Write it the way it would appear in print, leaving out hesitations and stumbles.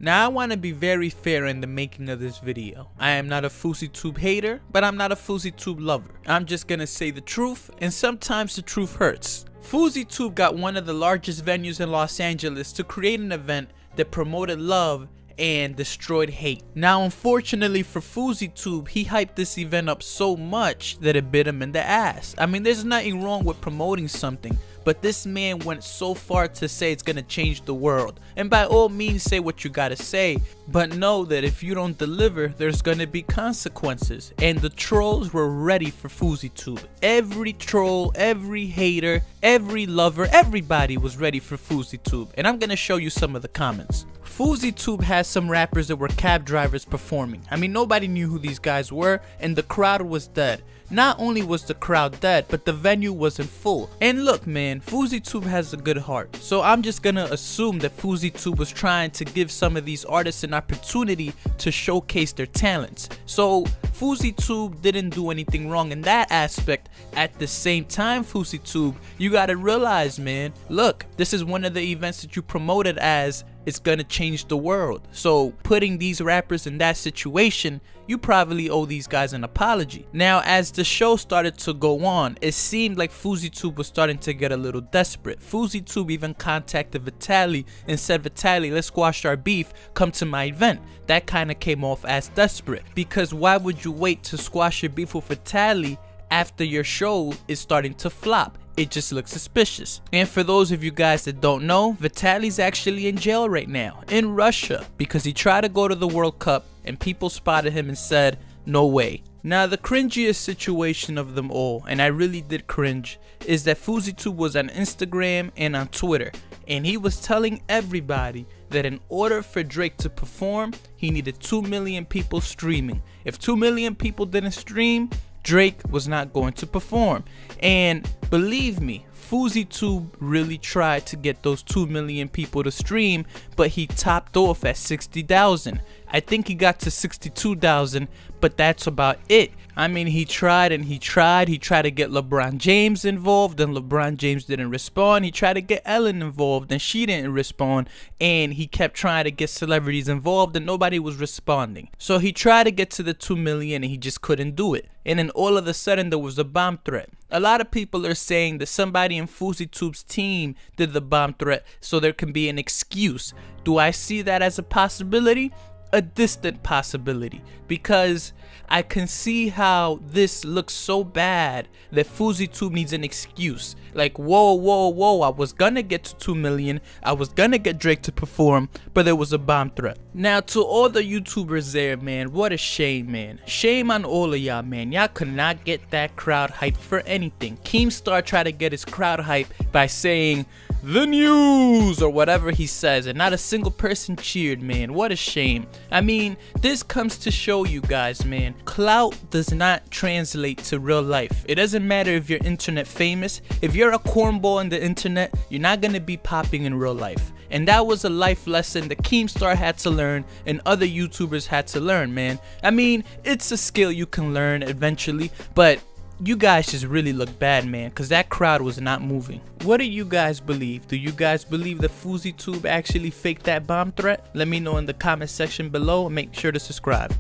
Now I want to be very fair in the making of this video. I am not a FouseyTube hater, but I'm not a FouseyTube lover. I'm just gonna say the truth, and sometimes the truth hurts. FouseyTube got one of the largest venues in Los Angeles to create an event that promoted love and destroyed hate. Now unfortunately for FouseyTube, he hyped this event up so much that it bit him in the ass. I mean, there's nothing wrong with promoting something, but this man went so far to say it's gonna change the world. And by all means, say what you gotta say, but know that if you don't deliver, there's gonna be consequences. And the trolls were ready for FouseyTube. Every troll, every hater, every lover, everybody was ready for FouseyTube. And I'm gonna show you some of the comments. FouseyTube has some rappers that were cab drivers performing. I mean, nobody knew who these guys were, and the crowd was dead. Not only was the crowd dead, but the venue wasn't full. And look, man, FouseyTube has a good heart. So I'm just gonna assume that FouseyTube was trying to give some of these artists an opportunity to showcase their talents. So FouseyTube didn't do anything wrong in that aspect. At the same time, FouseyTube, you gotta realize, man, look, this is one of the events that you promoted as it's gonna change the world. So putting these rappers in that situation, you probably owe these guys an apology. Now, as the show started to go on, it seemed like FouseyTube was starting to get a little desperate. FouseyTube even contacted Vitaly and said, Vitaly, let's squash our beef, come to my event. That kind of came off as desperate, because why would you wait to squash your beef with Vitaly after your show is starting to flop? It just looks suspicious. And for those of you guys that don't know, Vitaly's actually in jail right now in Russia because he tried to go to the World Cup and people spotted him and said, no way. Now the cringiest situation of them all, and I really did cringe, is that FouseyTube was on Instagram and on Twitter, and he was telling everybody that in order for Drake to perform, he needed 2 million people streaming. If 2 million people didn't stream, Drake was not going to perform. And believe me, FouseyTube really tried to get those 2 million people to stream, but he topped off at 60,000. I think he got to 62,000, but that's about it. I mean, he tried and he tried. He tried to get LeBron James involved, and LeBron James didn't respond. He tried to get Ellen involved, and she didn't respond. And he kept trying to get celebrities involved, and nobody was responding. So he tried to get to the 2 million, and he just couldn't do it. And then all of a sudden, there was a bomb threat. A lot of people are saying that somebody in FouseyTube's team did the bomb threat, so there can be an excuse. Do I see that as a possibility? A distant possibility, because I can see how this looks so bad that FouseyTube needs an excuse. Like, whoa, I was gonna get to 2 million, I was gonna get Drake to perform, but there was a bomb threat. Now, to all the YouTubers there, man, what a shame, man. Shame on all of y'all, man. Y'all could not get that crowd hyped for anything. Keemstar tried to get his crowd hyped by saying, the news, or whatever he says, and not a single person cheered, man. What a shame. I mean, this comes to show you guys, man, clout does not translate to real life. It doesn't matter if you're internet famous. If you're a cornball on the internet, you're not gonna be popping in real life. And that was a life lesson that Keemstar had to learn and other YouTubers had to learn, man. I mean, it's a skill you can learn eventually, but you guys just really look bad, man, because that crowd was not moving. What do you guys believe? Do you guys believe that FouseyTube actually faked that bomb threat? Let me know in the comment section below, and make sure to subscribe.